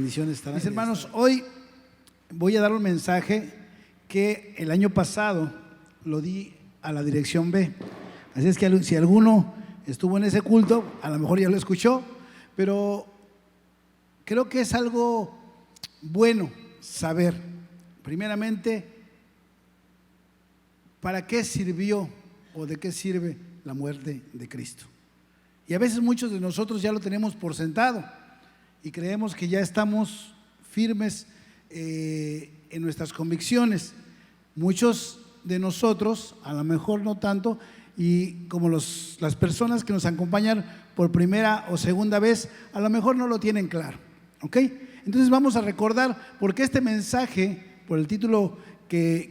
bendiciones estarán. Mis hermanos, hoy voy a dar un mensaje que el año pasado lo di a la dirección B. Así es que si alguno estuvo en ese culto, a lo mejor ya lo escuchó, pero creo que es algo bueno saber, primeramente, para qué sirvió o de qué sirve la muerte de Cristo. Y a veces muchos de nosotros ya lo tenemos por sentado y creemos que ya estamos firmes en nuestras convicciones. Muchos de nosotros, a lo mejor no tanto, y como las personas que nos acompañan por primera o segunda vez, a lo mejor no lo tienen claro, ¿ok? Entonces vamos a recordar, porque este mensaje, por el título que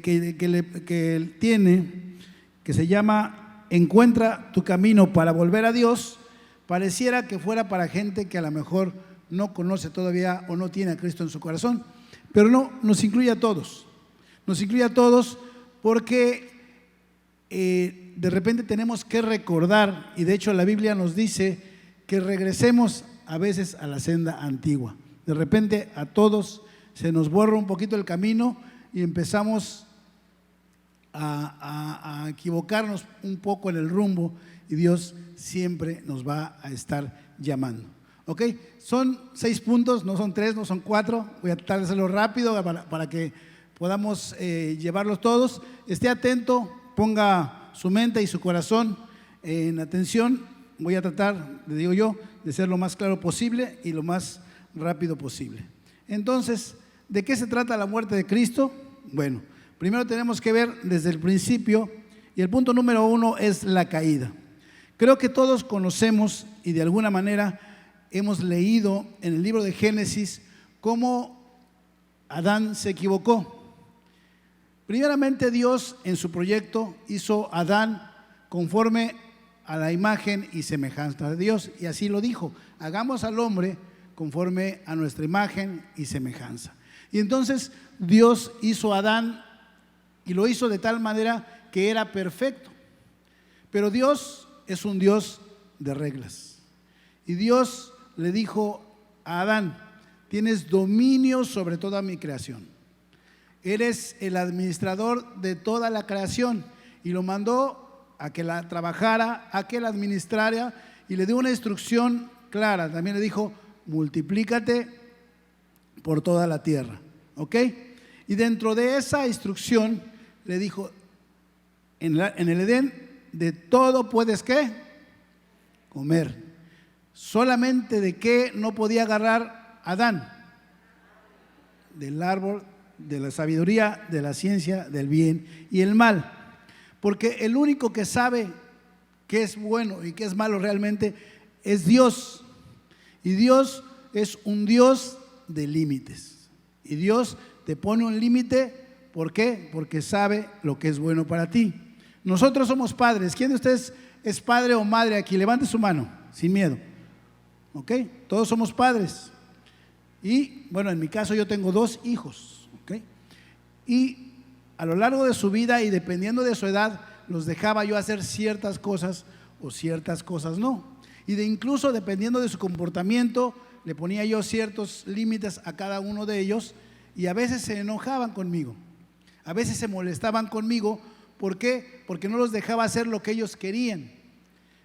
tiene, que se llama Encuentra tu camino para volver a Dios, pareciera que fuera para gente que a lo mejor no conoce todavía o no tiene a Cristo en su corazón, pero no, nos incluye a todos. Nos incluye a todos porque de repente tenemos que recordar, y de hecho la Biblia nos dice que regresemos a veces a la senda antigua. De repente a todos se nos borra un poquito el camino y empezamos a equivocarnos un poco en el rumbo, y Dios siempre nos va a estar llamando. ¿Ok? Son 6 puntos, no son 3, no son 4. Voy a tratar de hacerlo rápido para que podamos llevarlos todos. Esté atento, ponga su mente y su corazón en atención. Voy a tratar, le digo yo, de ser lo más claro posible y lo más rápido posible. Entonces, ¿de qué se trata la muerte de Cristo? Bueno, primero tenemos que ver desde el principio, y el punto número 1 es la caída. Creo que todos conocemos y de alguna manera hemos leído en el libro de Génesis cómo Adán se equivocó. Primeramente, Dios en su proyecto hizo a Adán conforme a la imagen y semejanza de Dios, y así lo dijo: hagamos al hombre conforme a nuestra imagen y semejanza. Y entonces Dios hizo a Adán y lo hizo de tal manera que era perfecto. Pero Dios es un Dios de reglas, y Dios le dijo a Adán: tienes dominio sobre toda mi creación, eres el administrador de toda la creación, y lo mandó a que la trabajara, a que la administrara, y le dio una instrucción clara. También le dijo: multiplícate por toda la tierra, ¿ok? Y dentro de esa instrucción le dijo: en el Edén, de todo puedes, ¿qué? Comer. Solamente de qué no podía agarrar Adán: del árbol de la sabiduría, de la ciencia, del bien y el mal. Porque el único que sabe qué es bueno y qué es malo realmente es Dios. Y Dios es un Dios de límites. Y Dios te pone un límite. ¿Por qué? Porque sabe lo que es bueno para ti. Nosotros somos padres. ¿Quién de ustedes es padre o madre aquí? Levante su mano, sin miedo. ¿Ok? Todos somos padres. Y bueno, en mi caso yo tengo 2 hijos. ¿Ok? Y a lo largo de su vida y dependiendo de su edad, los dejaba yo hacer ciertas cosas o ciertas cosas no. Y incluso dependiendo de su comportamiento, le ponía yo ciertos límites a cada uno de ellos, y a veces se enojaban conmigo, a veces se molestaban conmigo. ¿Por qué? Porque no los dejaba hacer lo que ellos querían.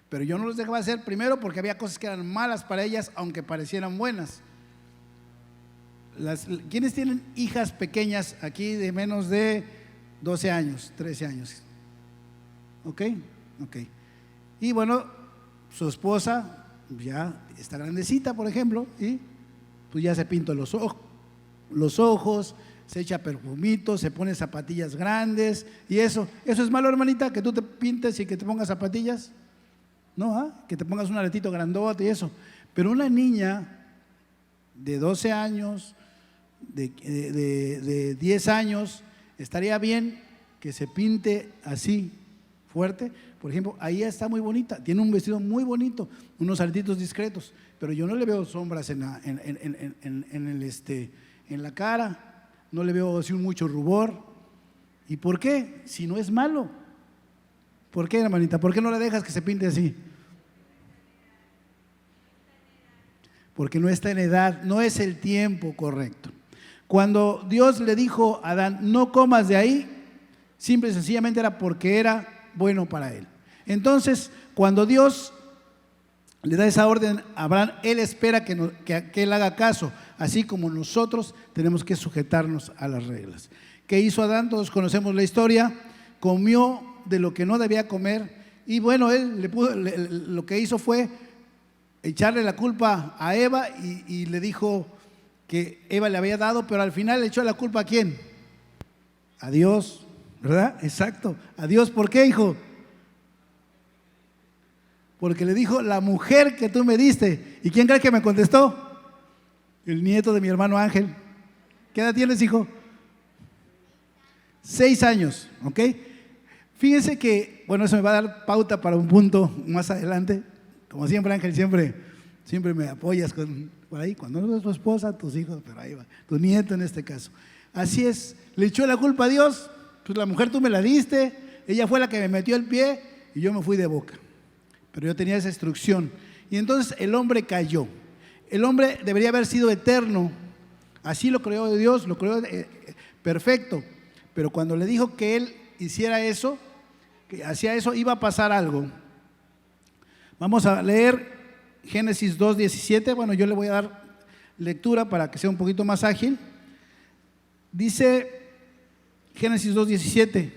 Pero yo no los dejaba hacer, primero porque había cosas que eran malas para ellas, aunque parecieran buenas. ¿Quiénes tienen hijas pequeñas aquí de menos de 12 años, 13 años? ¿Ok? Ok. Y bueno, su esposa ya está grandecita, por ejemplo, y pues ya se pinta los ojos, se echa perfumito, se pone zapatillas grandes, y eso es malo, hermanita, que tú te pintes y que te pongas zapatillas. No, que te pongas un aretito grandote y eso. Pero una niña de 12 años, de 10 años, estaría bien que se pinte así, fuerte. Por ejemplo, ahí está muy bonita, tiene un vestido muy bonito, unos aretitos discretos, pero yo no le veo sombras en la cara, no le veo así mucho rubor. ¿Y por qué? Si no es malo. ¿Por qué, hermanita? ¿Por qué no la dejas que se pinte así? porque no está en edad, no es el tiempo correcto. Cuando Dios le dijo a Adán, no comas de ahí, simple y sencillamente era porque era bueno para él. Entonces, cuando Dios le da esa orden a Abraham, él espera que él haga caso, así como nosotros tenemos que sujetarnos a las reglas. ¿Qué hizo Adán? Todos conocemos la historia. Comió de lo que no debía comer y bueno, él lo que hizo fue echarle la culpa a Eva y le dijo que Eva le había dado, pero al final le echó la culpa ¿a quién? A Dios, ¿verdad? Exacto, a Dios. ¿Por qué, hijo? Porque le dijo, la mujer que tú me diste. ¿Y quién cree que me contestó? El nieto de mi hermano Ángel. ¿Qué edad tienes, hijo? 6 años, ¿ok? Fíjense que, bueno, eso me va a dar pauta para un punto más adelante. Como siempre, Ángel, siempre me apoyas por ahí, cuando no es tu esposa, tus hijos, pero ahí va, tu nieto en este caso. Así es, le echó la culpa a Dios, pues la mujer tú me la diste, ella fue la que me metió el pie y yo me fui de boca. Pero yo tenía esa instrucción. Y entonces el hombre cayó. El hombre debería haber sido eterno. Así lo creó Dios, lo creó perfecto. Pero cuando le dijo que él hiciera eso, que hacía eso, iba a pasar algo. Vamos a leer Génesis 2:17. Bueno, yo le voy a dar lectura para que sea un poquito más ágil. Dice Génesis 2:17: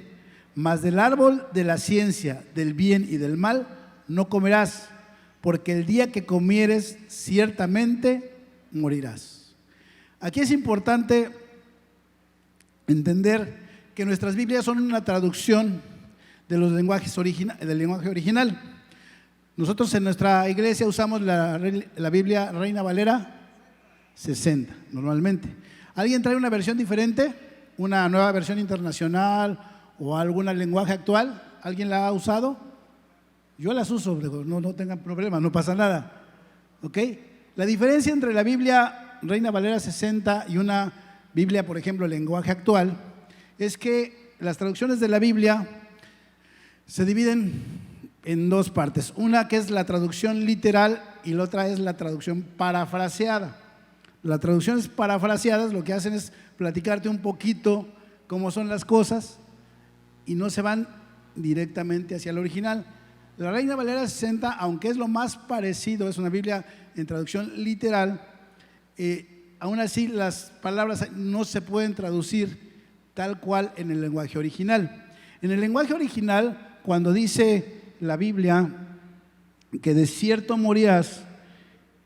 mas del árbol de la ciencia del bien y del mal no comerás, porque el día que comieres ciertamente morirás. Aquí es importante entender que nuestras Biblias son una traducción de los lenguajes del lenguaje original. Nosotros en nuestra iglesia usamos la Biblia Reina Valera 60 normalmente. ¿Alguien trae una versión diferente? ¿Una nueva versión internacional o algún lenguaje actual? ¿Alguien la ha usado? Yo las uso, no tengan problema, no pasa nada. ¿Ok? La diferencia entre la Biblia Reina Valera 60 y una Biblia, por ejemplo, lenguaje actual, es que las traducciones de la Biblia se dividen en 2 partes. Una que es la traducción literal y la otra es la traducción parafraseada. Las traducciones parafraseadas lo que hacen es platicarte un poquito cómo son las cosas y no se van directamente hacia el original. La Reina Valera 60, aunque es lo más parecido, es una Biblia en traducción literal, aún así las palabras no se pueden traducir tal cual en el lenguaje original. En el lenguaje original, cuando dice la Biblia que de cierto morirás,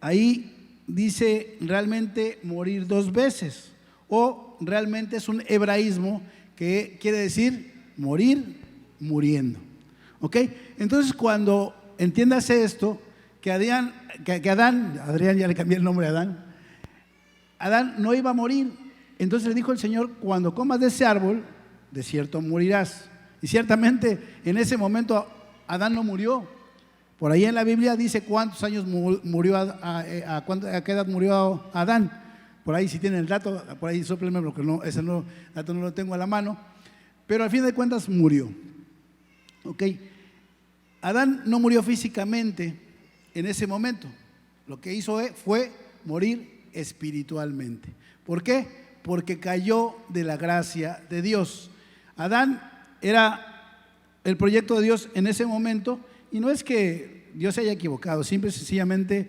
ahí dice realmente morir 2 veces, o realmente es un hebraísmo que quiere decir morir muriendo. ¿Ok? Entonces, cuando entiéndase esto, que Adán, Adrián, ya le cambié el nombre a Adán no iba a morir. Entonces le dijo el Señor: cuando comas de ese árbol, de cierto morirás. Y ciertamente en ese momento Adán no murió. Por ahí en la Biblia dice cuántos años murió, a qué edad murió Adán. Por ahí si tienen el dato, por ahí sóplenme, porque ese dato no lo tengo a la mano. Pero al fin de cuentas murió. ¿Ok? Adán no murió físicamente en ese momento. Lo que hizo fue morir espiritualmente. ¿Por qué? Porque cayó de la gracia de Dios. Adán era el proyecto de Dios en ese momento, y no es que Dios se haya equivocado, simple y sencillamente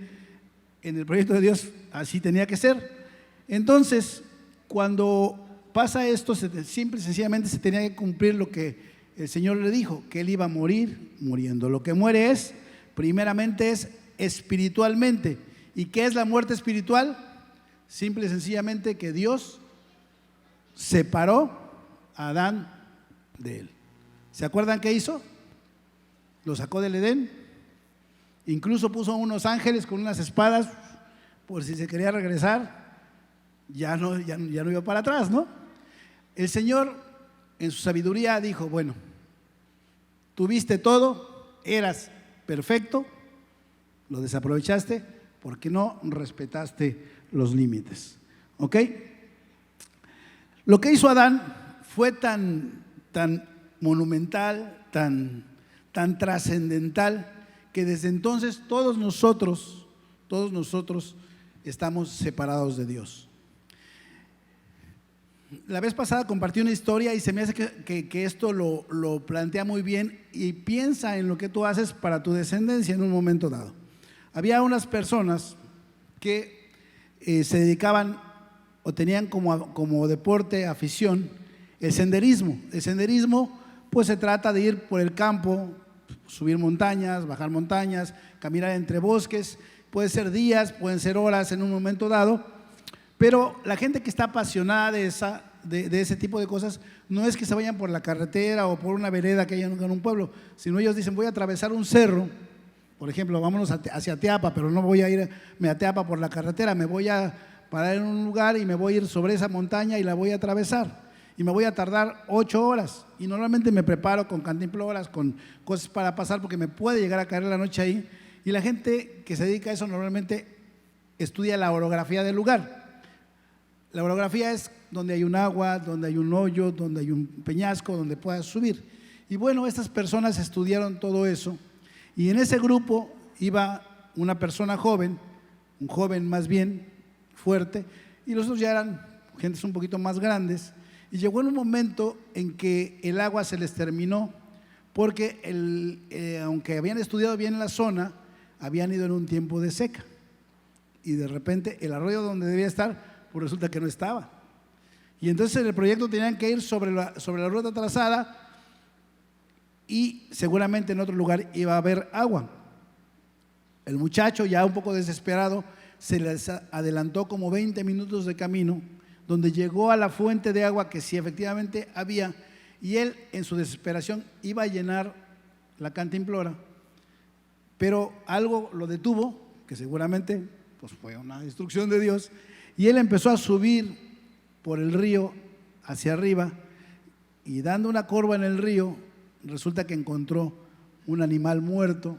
en el proyecto de Dios así tenía que ser. Entonces, cuando pasa esto, simple y sencillamente se tenía que cumplir lo que el Señor le dijo, que Él iba a morir muriendo. Lo que muere primeramente es espiritualmente. ¿Y qué es la muerte espiritual? Simple y sencillamente que Dios separó a Adán de él. ¿Se acuerdan qué hizo? Lo sacó del Edén, incluso puso unos ángeles con unas espadas por si se quería regresar, ya no iba para atrás, ¿no? El Señor en su sabiduría dijo: bueno, tuviste todo, eras perfecto, lo desaprovechaste porque no respetaste los límites. ¿Ok? Lo que hizo Adán fue tan monumental, tan trascendental, que desde entonces todos nosotros estamos separados de Dios. La vez pasada compartí una historia y se me hace que esto lo plantea muy bien, y piensa en lo que tú haces para tu descendencia en un momento dado. Había unas personas que se dedicaban o tenían como deporte, afición, el senderismo. El senderismo pues se trata de ir por el campo, subir montañas, bajar montañas, caminar entre bosques. Puede ser días, pueden ser horas en un momento dado, pero la gente que está apasionada de ese tipo de cosas no es que se vayan por la carretera o por una vereda que hay en un pueblo, sino ellos dicen: voy a atravesar un cerro, por ejemplo, vámonos hacia Teapa, pero no voy a irme a Teapa por la carretera, me voy a parar en un lugar y me voy a ir sobre esa montaña y la voy a atravesar. Y me voy a tardar 8 horas, y normalmente me preparo con cantimploras, con cosas para pasar, porque me puede llegar a caer la noche ahí. Y la gente que se dedica a eso normalmente estudia la orografía del lugar. La orografía es donde hay un agua, donde hay un hoyo, donde hay un peñasco, donde puedas subir. Y bueno, estas personas estudiaron todo eso, y en ese grupo iba una persona joven, un joven más bien fuerte, y los otros ya eran gentes un poquito más grandes. Y llegó en un momento en que el agua se les terminó, porque aunque habían estudiado bien la zona, habían ido en un tiempo de seca, y de repente el arroyo donde debía estar, pues resulta que no estaba. Y entonces en el proyecto tenían que ir sobre la ruta trazada, y seguramente en otro lugar iba a haber agua. El muchacho, ya un poco desesperado, se les adelantó como 20 minutos de camino, donde llegó a la fuente de agua que sí efectivamente había, y él en su desesperación iba a llenar la cantimplora, pero algo lo detuvo, que seguramente pues fue una instrucción de Dios, y él empezó a subir por el río hacia arriba, y dando una curva en el río, resulta que encontró un animal muerto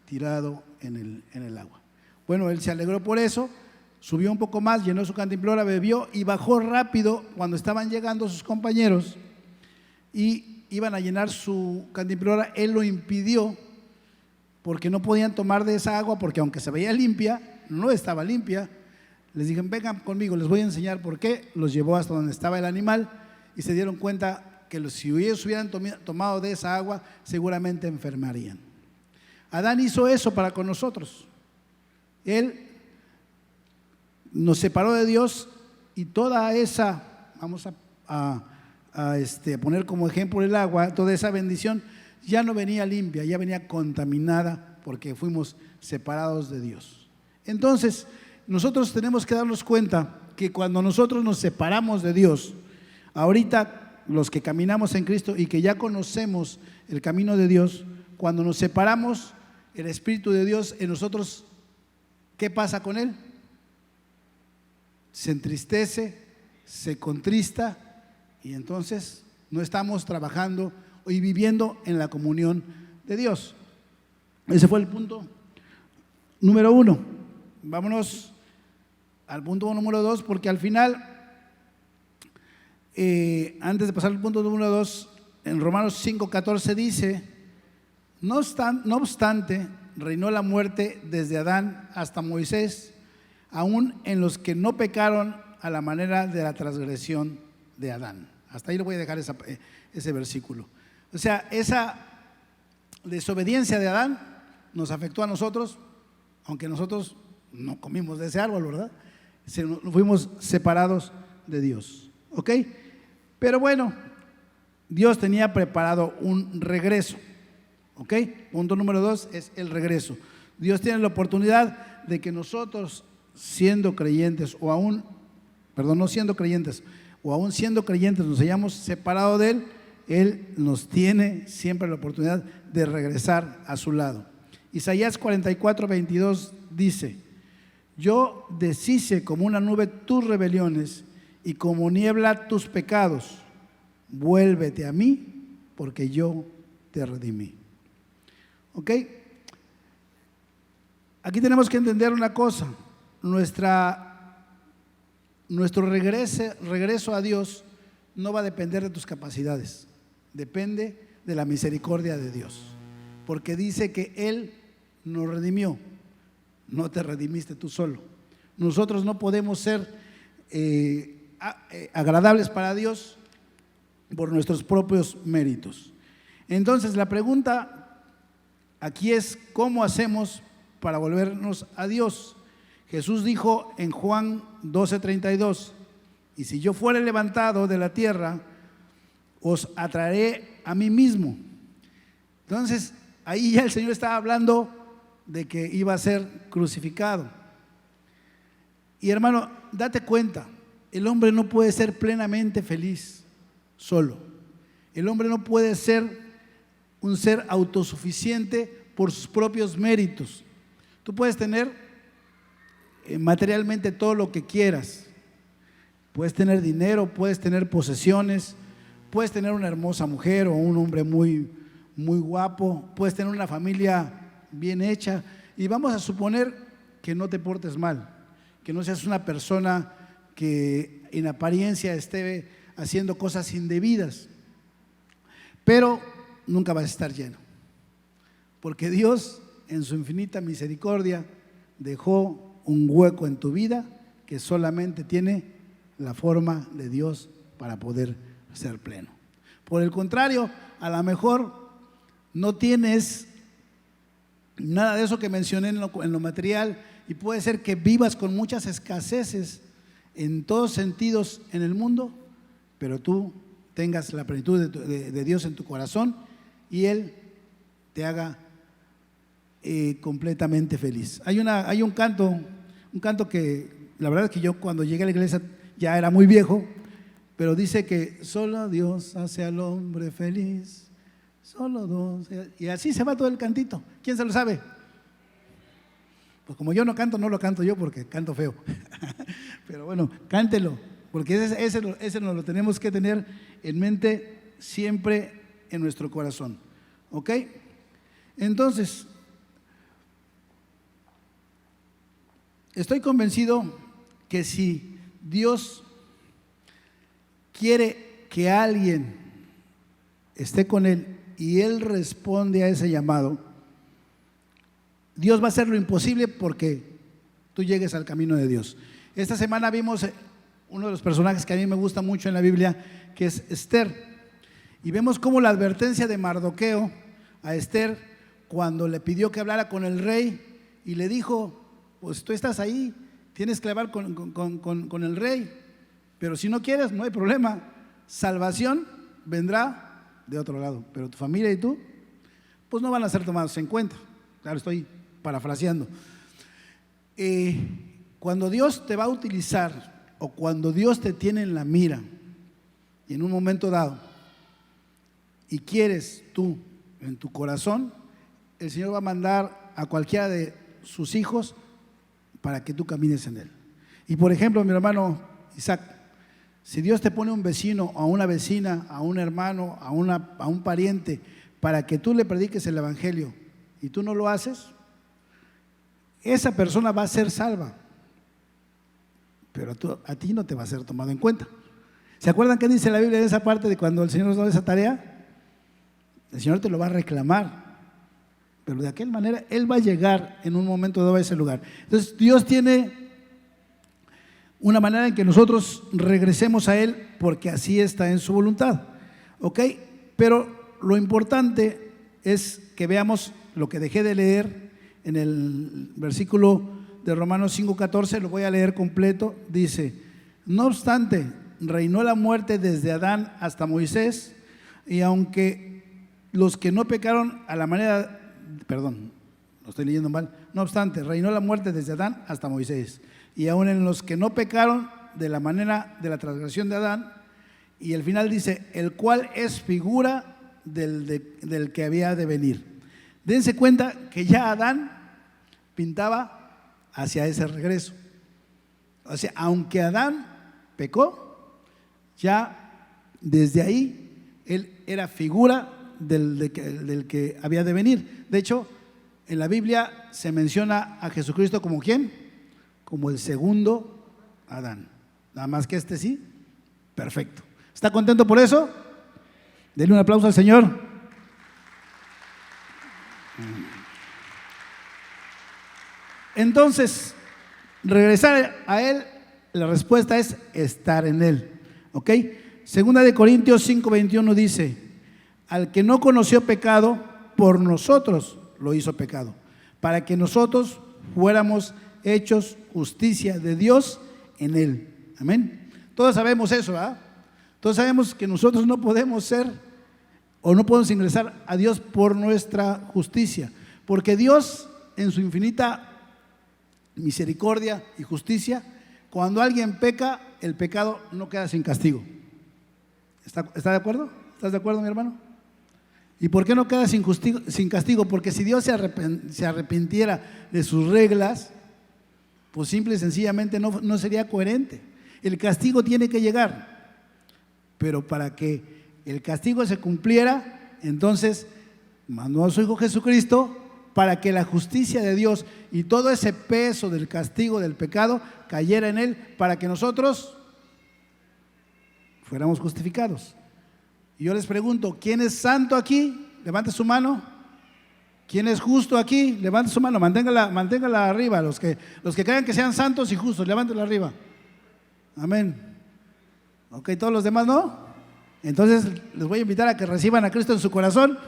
tirado en el agua. Bueno, él se alegró por eso, subió un poco más, llenó su cantimplora, bebió y bajó rápido cuando estaban llegando sus compañeros y iban a llenar su cantimplora. Él lo impidió porque no podían tomar de esa agua, porque aunque se veía limpia, no estaba limpia. Les dije: vengan conmigo, les voy a enseñar por qué. Los llevó hasta donde estaba el animal y se dieron cuenta que si ellos hubieran tomado de esa agua, seguramente enfermarían. Adán hizo eso para con nosotros. Él nos separó de Dios, y toda esa, vamos a poner como ejemplo el agua, toda esa bendición ya no venía limpia, ya venía contaminada, porque fuimos separados de Dios. Entonces, nosotros tenemos que darnos cuenta que cuando nosotros nos separamos de Dios, ahorita los que caminamos en Cristo y que ya conocemos el camino de Dios, cuando nos separamos, el Espíritu de Dios en nosotros, ¿qué pasa con él? Se entristece, se contrista, y entonces no estamos trabajando y viviendo en la comunión de Dios. Ese fue el punto número 1. Vámonos al punto número 2, porque al final, antes de pasar al punto número 2, en Romanos 5:14 dice: no obstante, reinó la muerte desde Adán hasta Moisés, aún en los que no pecaron a la manera de la transgresión de Adán. Hasta ahí le voy a dejar ese versículo. O sea, esa desobediencia de Adán nos afectó a nosotros, aunque nosotros no comimos de ese árbol, ¿verdad? Fuimos separados de Dios, ¿ok? Pero bueno, Dios tenía preparado un regreso, ¿ok? Punto número 2 es el regreso. Dios tiene la oportunidad de que nosotros, siendo creyentes o aún, no siendo creyentes, o aún siendo creyentes, nos hayamos separado de Él nos tiene siempre la oportunidad de regresar a su lado. Isaías 44:22 dice: yo deshice como una nube tus rebeliones y como niebla tus pecados. Vuélvete a mí, porque yo te redimí. ¿Ok? Aquí tenemos que entender una cosa. Nuestro regreso a Dios no va a depender de tus capacidades, depende de la misericordia de Dios, porque dice que Él nos redimió. No te redimiste tú solo, nosotros no podemos ser agradables para Dios por nuestros propios méritos. Entonces la pregunta aquí es: ¿cómo hacemos para volvernos a Dios? Jesús dijo en Juan 12:32: y si yo fuere levantado de la tierra, os atraeré a mí mismo. Entonces ahí ya el Señor estaba hablando de que iba a ser crucificado. Y hermano, date cuenta, el hombre no puede ser plenamente feliz solo. El hombre no puede ser un ser autosuficiente por sus propios méritos. Tú puedes tener materialmente todo lo que quieras. Puedes tener dinero, puedes tener posesiones, puedes tener una hermosa mujer o un hombre muy, muy guapo, puedes tener una familia bien hecha, y vamos a suponer que no te portes mal, que no seas una persona que en apariencia esté haciendo cosas indebidas, pero nunca vas a estar lleno, porque Dios en su infinita misericordia dejó un hueco en tu vida que solamente tiene la forma de Dios para poder ser pleno. Por el contrario, a lo mejor no tienes nada de eso que mencioné en lo material, y puede ser que vivas con muchas escaseces en todos sentidos en el mundo, pero tú tengas la plenitud de Dios en tu corazón y Él te haga completamente feliz. Hay un canto que la verdad es que yo cuando llegué a la iglesia ya era muy viejo, pero dice que solo Dios hace al hombre feliz, solo Dios, y así se va todo el cantito. ¿Quién se lo sabe? Pues como yo no canto, no lo canto yo porque canto feo. Pero bueno, cántelo, porque ese nos lo tenemos que tener en mente siempre en nuestro corazón. ¿Ok? Entonces, estoy convencido que si Dios quiere que alguien esté con Él y Él responde a ese llamado, Dios va a hacer lo imposible porque tú llegues al camino de Dios. Esta semana vimos uno de los personajes que a mí me gusta mucho en la Biblia, que es Esther, y vemos cómo la advertencia de Mardoqueo a Esther, cuando le pidió que hablara con el rey y le dijo: pues tú estás ahí, tienes que hablar con el rey, pero si no quieres, no hay problema, salvación vendrá de otro lado, pero tu familia y tú, pues no van a ser tomados en cuenta. Claro, estoy parafraseando. Cuando Dios te va a utilizar, o cuando Dios te tiene en la mira y en un momento dado y quieres tú en tu corazón, el Señor va a mandar a cualquiera de sus hijos para que tú camines en Él. Y por ejemplo, mi hermano Isaac, si Dios te pone un vecino, a una vecina, a un hermano, a un pariente, para que tú le prediques el evangelio y tú no lo haces, esa persona va a ser salva, pero a ti no te va a ser tomado en cuenta. ¿Se acuerdan qué dice la Biblia en esa parte de cuando el Señor nos da esa tarea? El Señor te lo va a reclamar, pero de aquella manera Él va a llegar en un momento dado a ese lugar. Entonces Dios tiene una manera en que nosotros regresemos a Él, porque así está en su voluntad. ¿Ok? Pero lo importante es que veamos lo que dejé de leer en el versículo de Romanos 5:14, lo voy a leer completo. Dice: no obstante, reinó la muerte desde Adán hasta Moisés, y aunque los que no pecaron a la manera, perdón, lo estoy leyendo mal, no obstante, reinó la muerte desde Adán hasta Moisés, y aún en los que no pecaron de la manera de la transgresión de Adán, y el final dice: el cual es figura del que había de venir. Dense cuenta que ya Adán pintaba hacia ese regreso. O sea, aunque Adán pecó, ya desde ahí él era figura del que había de venir. De hecho, en la Biblia se menciona a Jesucristo como ¿quién? Como el segundo Adán. Nada más que sí, perfecto. ¿Está contento por eso? Denle un aplauso al Señor. Entonces, Regresar a Él, la respuesta es estar en Él. ¿Ok? Segunda de Corintios 5:21 dice: al que no conoció pecado, por nosotros lo hizo pecado, para que nosotros fuéramos hechos justicia de Dios en Él. Amén. Todos sabemos eso, ¿verdad? Todos sabemos que nosotros no podemos ser o no podemos ingresar a Dios por nuestra justicia, porque Dios en su infinita misericordia y justicia, cuando alguien peca, el pecado no queda sin castigo. ¿Está de acuerdo? ¿Estás de acuerdo, mi hermano? ¿Y por qué no queda sin castigo? Porque si Dios se arrepintiera de sus reglas, pues simple y sencillamente no sería coherente. El castigo tiene que llegar, pero para que el castigo se cumpliera, entonces mandó a su Hijo Jesucristo para que la justicia de Dios y todo ese peso del castigo del pecado cayera en Él, para que nosotros fuéramos justificados. Y yo les pregunto, ¿quién es santo aquí? Levante su mano. ¿Quién es justo aquí? Levante su mano, manténgala arriba. Los que crean que sean santos y justos, levántela arriba. Amén. Ok, todos los demás no. Entonces les voy a invitar a que reciban a Cristo en su corazón,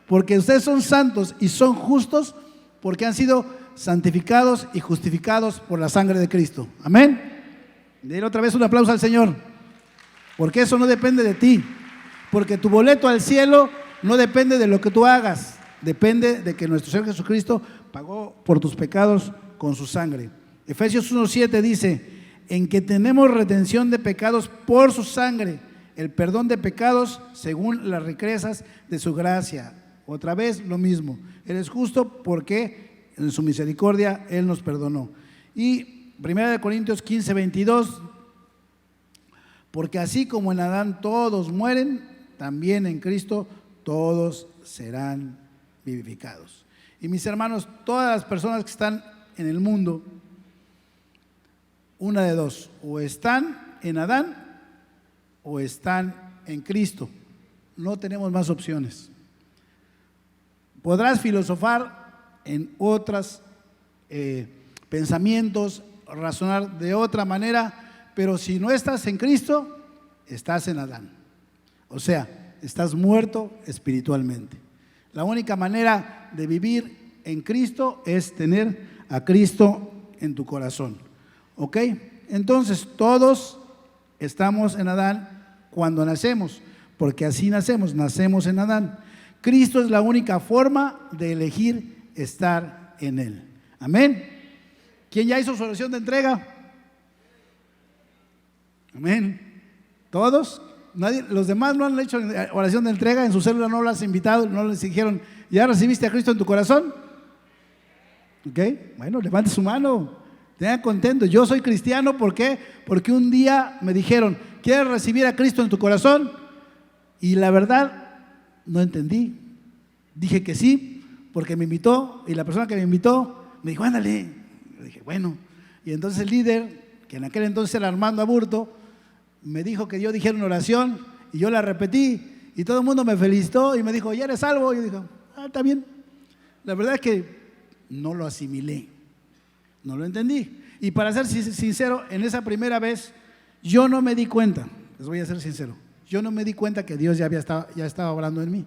porque ustedes son santos y son justos porque han sido santificados y justificados por la sangre de Cristo. Amén. Denle otra vez un aplauso al Señor, porque eso no depende de ti, porque tu boleto al cielo no depende de lo que tú hagas, depende de que nuestro Señor Jesucristo pagó por tus pecados con su sangre. Efesios 1:7 dice: en que tenemos redención de pecados por su sangre, el perdón de pecados según las riquezas de su gracia. Otra vez lo mismo, Él es justo porque en su misericordia Él nos perdonó. Y 1 Corintios 15:22: porque así como en Adán todos mueren, también en Cristo todos serán vivificados. Y mis hermanos, todas las personas que están en el mundo, una de dos: o están en Adán o están en Cristo. No tenemos más opciones. Podrás filosofar en otros pensamientos, razonar de otra manera, pero si no estás en Cristo, estás en Adán. O sea, estás muerto espiritualmente. La única manera de vivir en Cristo es tener a Cristo en tu corazón. ¿Ok? Entonces todos estamos en Adán cuando nacemos, porque así nacemos en Adán. Cristo es la única forma de elegir estar en Él. Amén. ¿Quién ya hizo su oración de entrega? Amén. ¿Todos? Nadie, los demás no han hecho oración de entrega, en su célula no lo has invitado, no les dijeron: ¿ya recibiste a Cristo en tu corazón? Ok, bueno, levante su mano, tengan contento. Yo soy cristiano, ¿por qué? Porque un día me dijeron: ¿quieres recibir a Cristo en tu corazón? Y la verdad, no entendí. Dije que sí, porque me invitó, y la persona que me invitó me dijo: ándale. Le dije: bueno. Y entonces el líder, que en aquel entonces era Armando Aburto, me dijo que yo dijera una oración, y yo la repetí, y todo el mundo me felicitó y me dijo: ¿ya eres salvo? Y yo dije: está bien. La verdad es que no lo asimilé, no lo entendí. Y para ser sincero, en esa primera vez yo no me di cuenta, les voy a ser sincero, yo no me di cuenta que Dios ya estaba obrando en mí.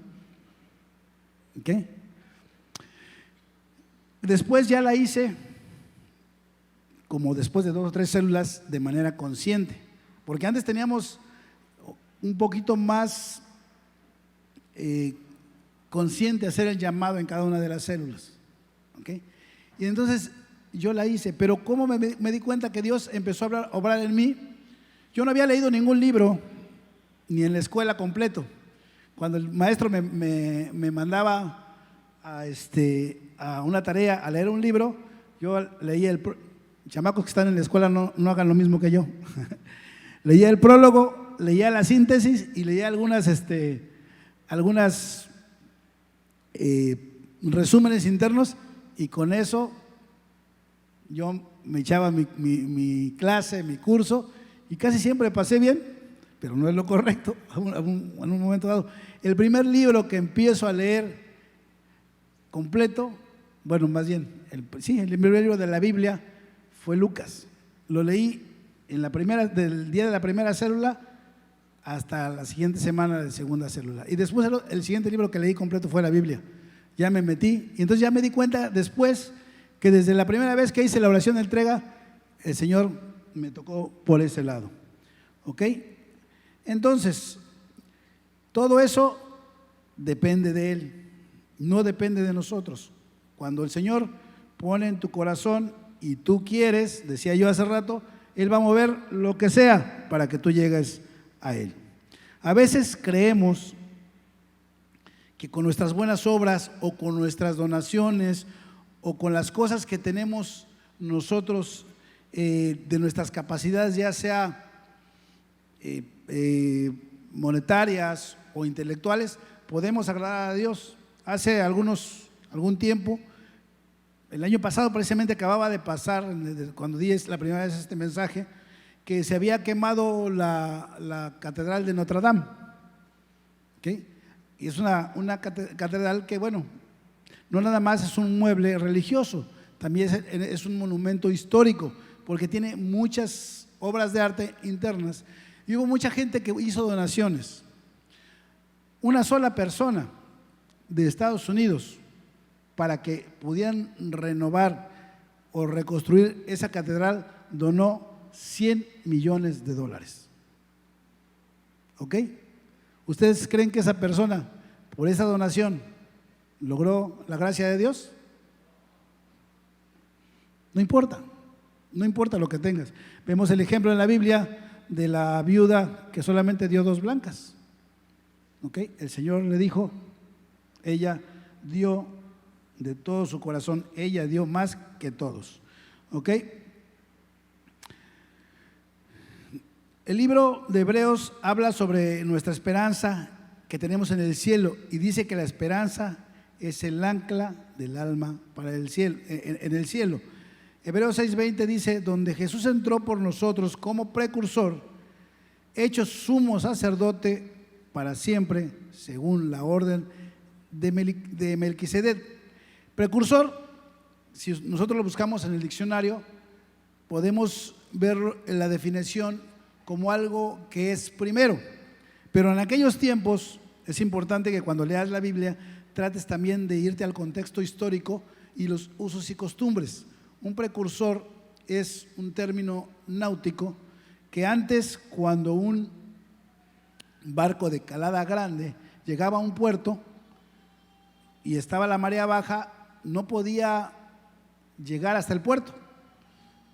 ¿Ok? Después ya la hice, como después de 2 o 3 células, de manera consciente, porque antes teníamos un poquito más consciente hacer el llamado en cada una de las células. ¿Ok? Y entonces yo la hice, pero ¿cómo me di cuenta que Dios empezó a obrar en mí? Yo no había leído ningún libro, ni en la escuela completo. Cuando el maestro me mandaba a una tarea, a leer un libro, yo leía chamacos que están en la escuela no hagan lo mismo que yo. Leía el prólogo, leía la síntesis y leía algunas resúmenes internos, y con eso yo me echaba mi clase, mi curso, y casi siempre pasé bien, pero no es lo correcto en un momento dado. El primer libro que empiezo a leer completo, bueno, más bien, el primer libro de la Biblia fue Lucas. Lo leí del día de la primera célula hasta la siguiente semana de segunda célula. Y después el siguiente libro que leí completo fue la Biblia. Ya me metí y entonces ya me di cuenta después que desde la primera vez que hice la oración de entrega, el Señor me tocó por ese lado. ¿Ok? Entonces, todo eso depende de Él, no depende de nosotros. Cuando el Señor pone en tu corazón y tú quieres, decía yo hace rato, Él va a mover lo que sea para que tú llegues a Él. A veces creemos que con nuestras buenas obras o con nuestras donaciones o con las cosas que tenemos nosotros de nuestras capacidades, ya sea monetarias o intelectuales, podemos agradar a Dios. Hace algún tiempo, el año pasado precisamente acababa de pasar, cuando di la primera vez este mensaje, que se había quemado la catedral de Notre Dame. ¿Okay? Y es una catedral que, bueno, no nada más es un mueble religioso, también es un monumento histórico, porque tiene muchas obras de arte internas. Y hubo mucha gente que hizo donaciones. Una sola persona de Estados Unidos, para que pudieran renovar o reconstruir esa catedral, donó $100 millones. ¿Ok? ¿Ustedes creen que esa persona, por esa donación, logró la gracia de Dios? No importa, no importa lo que tengas. Vemos el ejemplo en la Biblia de la viuda que solamente dio 2 blancas. ¿Ok? El Señor le dijo, ella dio de todo su corazón, ella dio más que todos. ¿Ok? El libro de Hebreos habla sobre nuestra esperanza que tenemos en el cielo y dice que la esperanza es el ancla del alma para el cielo, en el cielo. Hebreos 6:20 dice, donde Jesús entró por nosotros como precursor, hecho sumo sacerdote para siempre, según la orden de Melquisedec. Precursor, si nosotros lo buscamos en el diccionario, podemos ver la definición como algo que es primero, pero en aquellos tiempos es importante que cuando leas la Biblia trates también de irte al contexto histórico y los usos y costumbres. Un precursor es un término náutico que antes, cuando un barco de calada grande llegaba a un puerto y estaba la marea baja, no podía llegar hasta el puerto,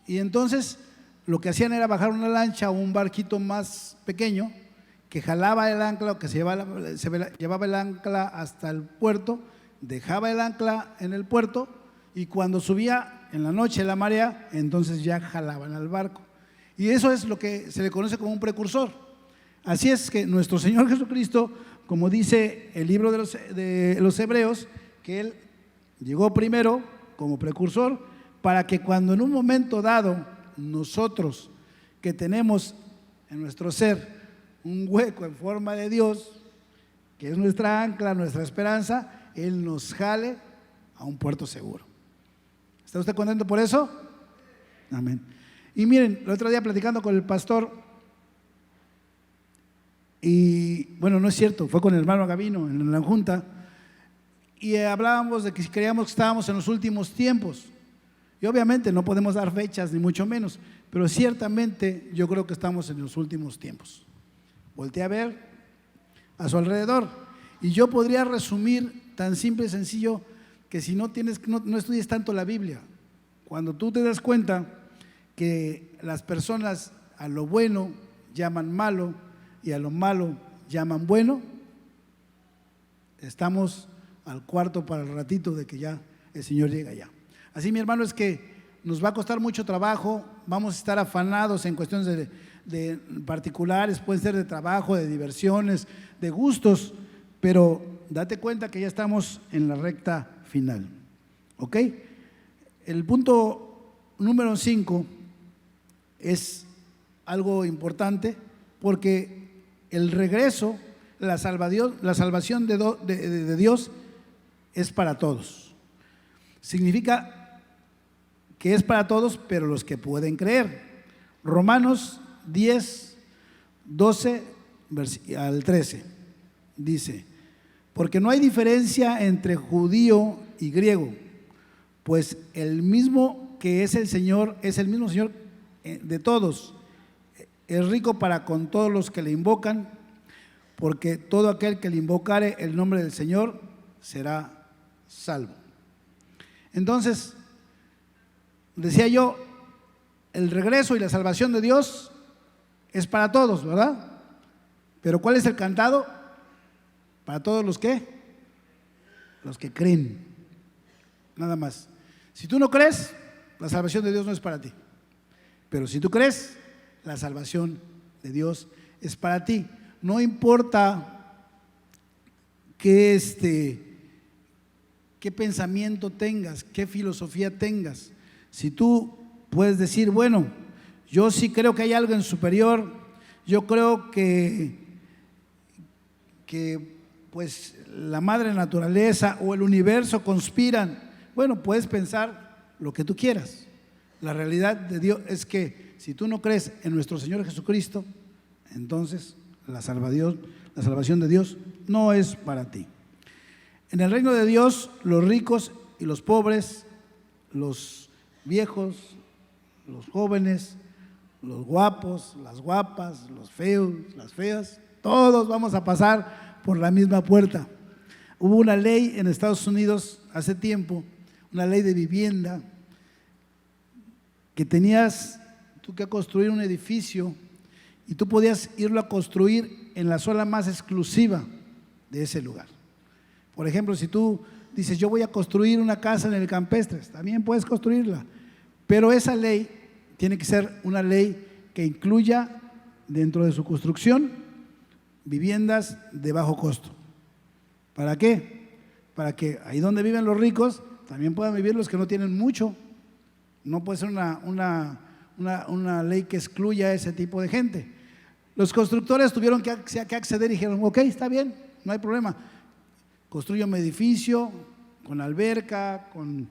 y entonces lo que hacían era bajar una lancha o un barquito más pequeño que jalaba el ancla o que se llevaba el ancla hasta el puerto, dejaba el ancla en el puerto y cuando subía en la noche la marea, entonces ya jalaban al barco. Y eso es lo que se le conoce como un precursor. Así es que nuestro Señor Jesucristo, como dice el libro de los Hebreos, que Él llegó primero como precursor para que cuando en un momento dado nosotros que tenemos en nuestro ser un hueco en forma de Dios, que es nuestra ancla, nuestra esperanza, Él nos jale a un puerto seguro. ¿Está usted contento por eso? Amén. Y miren, el otro día platicando con el pastor, y bueno, no es cierto, fue con el hermano Gavino en la junta, y hablábamos de que creíamos que estábamos en los últimos tiempos. Y obviamente no podemos dar fechas ni mucho menos, pero ciertamente yo creo que estamos en los últimos tiempos. Voltea a ver a su alrededor y yo podría resumir tan simple y sencillo que si no estudies tanto la Biblia, cuando tú te das cuenta que las personas a lo bueno llaman malo y a lo malo llaman bueno, estamos al cuarto para el ratito de que ya el Señor llega ya. Así, mi hermano, es que nos va a costar mucho trabajo, vamos a estar afanados en cuestiones de particulares, pueden ser de trabajo, de diversiones, de gustos, pero date cuenta que ya estamos en la recta final. ¿Ok? El punto número 5 es algo importante porque el regreso, la salvación de Dios es para todos. Significa que es para todos, pero los que pueden creer. Romanos 10, 12 al 13 dice: porque no hay diferencia entre judío y griego, pues el mismo que es el Señor, es el mismo Señor de todos, es rico para con todos los que le invocan, porque todo aquel que le invocare el nombre del Señor será salvo. Entonces, decía yo, el regreso y la salvación de Dios es para todos, ¿verdad? Pero ¿cuál es el cantado? Para todos los que creen, nada más. Si tú no crees, la salvación de Dios no es para ti. Pero si tú crees, la salvación de Dios es para ti. No importa qué pensamiento tengas, qué filosofía tengas. Si tú puedes decir, bueno, yo sí creo que hay algo en superior, yo creo que pues la madre naturaleza o el universo conspiran. Bueno, puedes pensar lo que tú quieras. La realidad de Dios es que si tú no crees en nuestro Señor Jesucristo, entonces la salvación de Dios no es para ti. En el reino de Dios, los ricos y los pobres, los viejos, los jóvenes, los guapos, las guapas, los feos, las feas, todos vamos a pasar por la misma puerta. Hubo una ley en Estados Unidos hace tiempo, una ley de vivienda, que tenías tú que construir un edificio y tú podías irlo a construir en la zona más exclusiva de ese lugar. Por ejemplo, si tú dices, yo voy a construir una casa en el Campestre, también puedes construirla, pero esa ley tiene que ser una ley que incluya dentro de su construcción viviendas de bajo costo. ¿Para qué? Para que ahí donde viven los ricos también puedan vivir los que no tienen mucho. No puede ser una ley que excluya a ese tipo de gente. Los constructores tuvieron que acceder y dijeron, ok, está bien, no hay problema. Construyo un edificio con alberca, con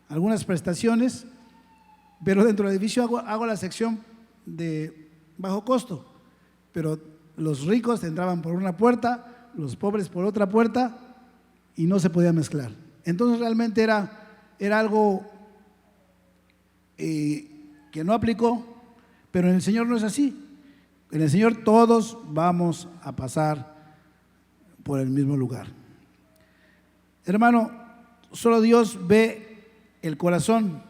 algunas prestaciones, pero dentro del edificio hago la sección de bajo costo, pero los ricos entraban por una puerta, los pobres por otra puerta y no se podía mezclar. Entonces realmente era algo que no aplicó, pero en el Señor no es así. En el Señor todos vamos a pasar por el mismo lugar. Hermano, solo Dios ve el corazón,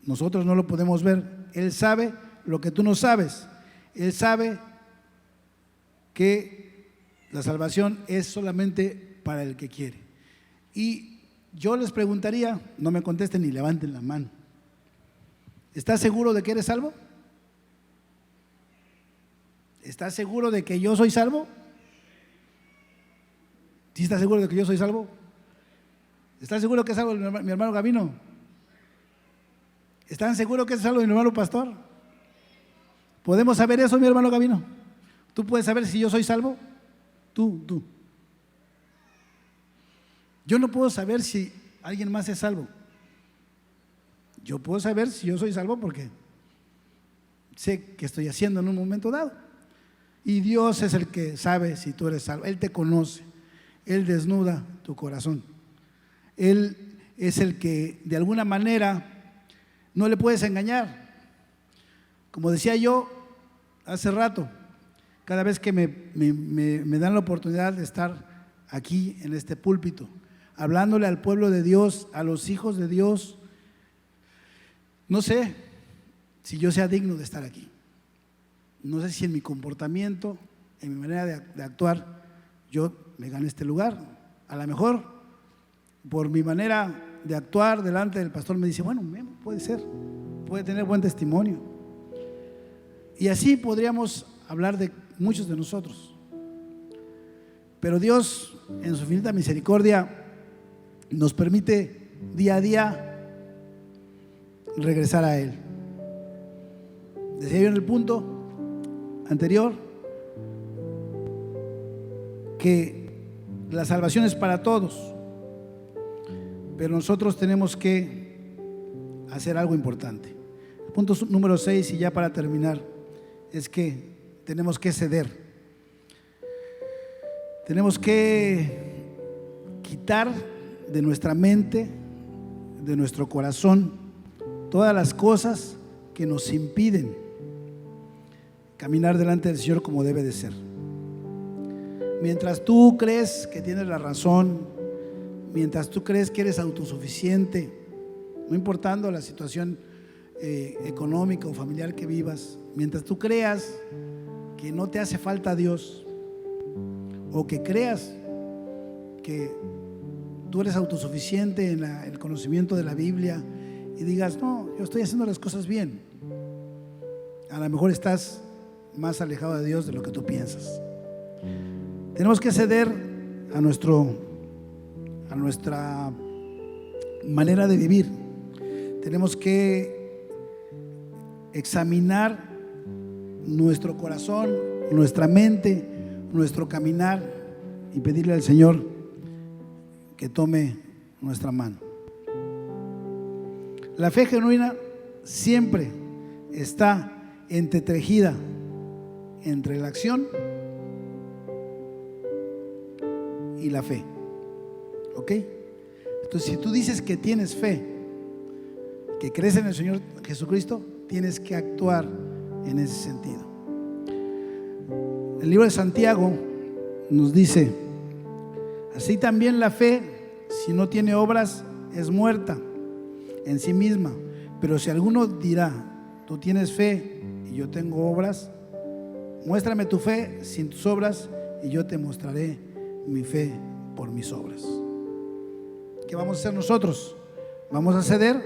nosotros no lo podemos ver. Él sabe lo que tú no sabes. Él sabe que la salvación es solamente para el que quiere. Y yo les preguntaría, no me contesten ni levanten la mano, ¿estás seguro de que eres salvo? ¿Estás seguro de que yo soy salvo? ¿Sí estás seguro de que yo soy salvo? ¿Estás seguro que es salvo mi hermano Gavino? ¿Están seguros que es salvo mi hermano Pastor? ¿Podemos saber eso, mi hermano Gavino? ¿Tú puedes saber si yo soy salvo? Tú. Yo no puedo saber si alguien más es salvo. Yo puedo saber si yo soy salvo porque sé qué estoy haciendo en un momento dado. Y Dios es el que sabe si tú eres salvo. Él te conoce. Él desnuda tu corazón. Él es el que de alguna manera no le puedes engañar. Como decía yo hace rato, cada vez que me dan la oportunidad de estar aquí en este púlpito, hablándole al pueblo de Dios, a los hijos de Dios, no sé si yo sea digno de estar aquí. No sé si en mi comportamiento, en mi manera de actuar, yo me gane este lugar. A lo mejor, por mi manera de actuar delante del pastor, me dice, bueno, puede ser, puede tener buen testimonio. Y así podríamos hablar de muchos de nosotros. Pero Dios, en su infinita misericordia, nos permite día a día regresar a Él. Decía yo en el punto anterior que la salvación es para todos, pero nosotros tenemos que hacer algo importante. El punto número 6, y ya para terminar, es que tenemos que ceder. Tenemos que quitar de nuestra mente, de nuestro corazón, todas las cosas que nos impiden caminar delante del Señor como debe de ser. Mientras tú crees que tienes la razón, mientras tú crees que eres autosuficiente, no importando la situación económica o familiar que vivas, mientras tú creas que no te hace falta Dios, o que creas que tú eres autosuficiente en el conocimiento de la Biblia y digas, no, yo estoy haciendo las cosas bien, a lo mejor estás más alejado de Dios de lo que tú piensas. Tenemos que ceder a nuestra manera de vivir. Tenemos que examinar nuestro corazón, nuestra mente, nuestro caminar y pedirle al Señor que tome nuestra mano. La fe genuina siempre está entretejida entre la acción y la fe. ¿Ok? Entonces, si tú dices que tienes fe, que crees en el Señor Jesucristo, tienes que actuar en ese sentido. El libro de Santiago nos dice: así también la fe, si no tiene obras, es muerta en sí misma. Pero si alguno dirá, tú tienes fe y yo tengo obras, muéstrame tu fe sin tus obras y yo te mostraré mi fe por mis obras. ¿Qué vamos a hacer nosotros? ¿Vamos a ceder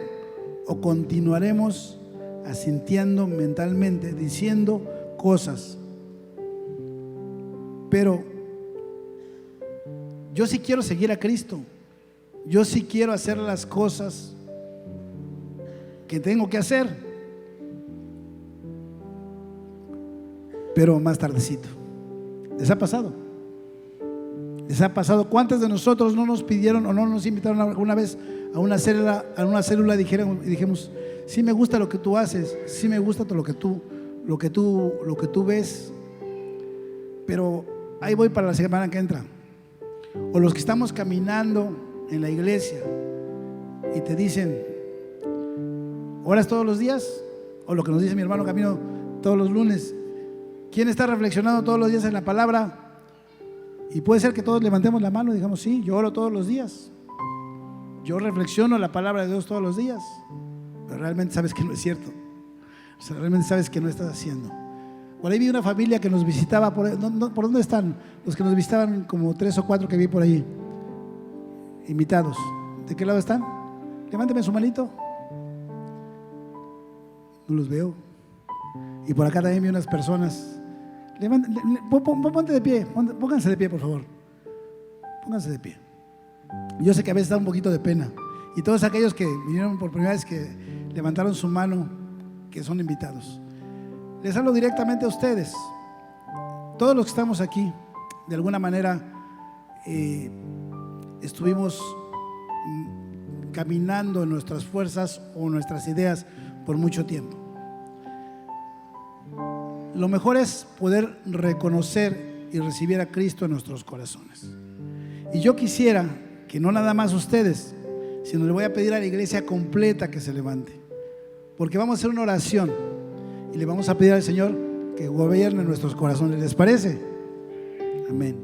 o continuaremos asintiendo mentalmente, diciendo cosas? Pero yo sí quiero seguir a Cristo, yo sí quiero hacer las cosas que tengo que hacer, pero más tardecito. ¿Les ha pasado? ¿Les ha pasado? ¿Cuántos de nosotros no nos pidieron o no nos invitaron alguna vez a una célula y dijimos, sí me gusta lo que tú haces, sí me gusta lo que tú ves, pero ahí voy para la semana que entra? O los que estamos caminando en la iglesia y te dicen, ¿oras todos los días? O lo que nos dice mi hermano Camino todos los lunes, ¿quién está reflexionando todos los días en la palabra? Y puede ser que todos levantemos la mano y digamos, sí, yo oro todos los días, yo reflexiono la palabra de Dios todos los días, pero realmente sabes que no es cierto. O sea, realmente sabes que no estás haciendo. Por ahí vi una familia que nos visitaba, ¿por dónde están? Los que nos visitaban, como 3 o 4 que vi por ahí, invitados. ¿De qué lado están? Levánteme su manito. No los veo. Y por acá también vi unas personas. Ponte de pie, pónganse de pie, por favor. Pónganse de pie. Yo sé que a veces da un poquito de pena. Y todos aquellos que vinieron por primera vez, que levantaron su mano, que son invitados, les hablo directamente a ustedes. Todos los que estamos aquí, de alguna manera, estuvimos caminando en nuestras fuerzas o nuestras ideas por mucho tiempo. Lo mejor es poder reconocer y recibir a Cristo en nuestros corazones. Y yo quisiera que no nada más ustedes, sino le voy a pedir a la iglesia completa que se levante, porque vamos a hacer una oración y le vamos a pedir al Señor que gobierne nuestros corazones. ¿Les parece? Amén.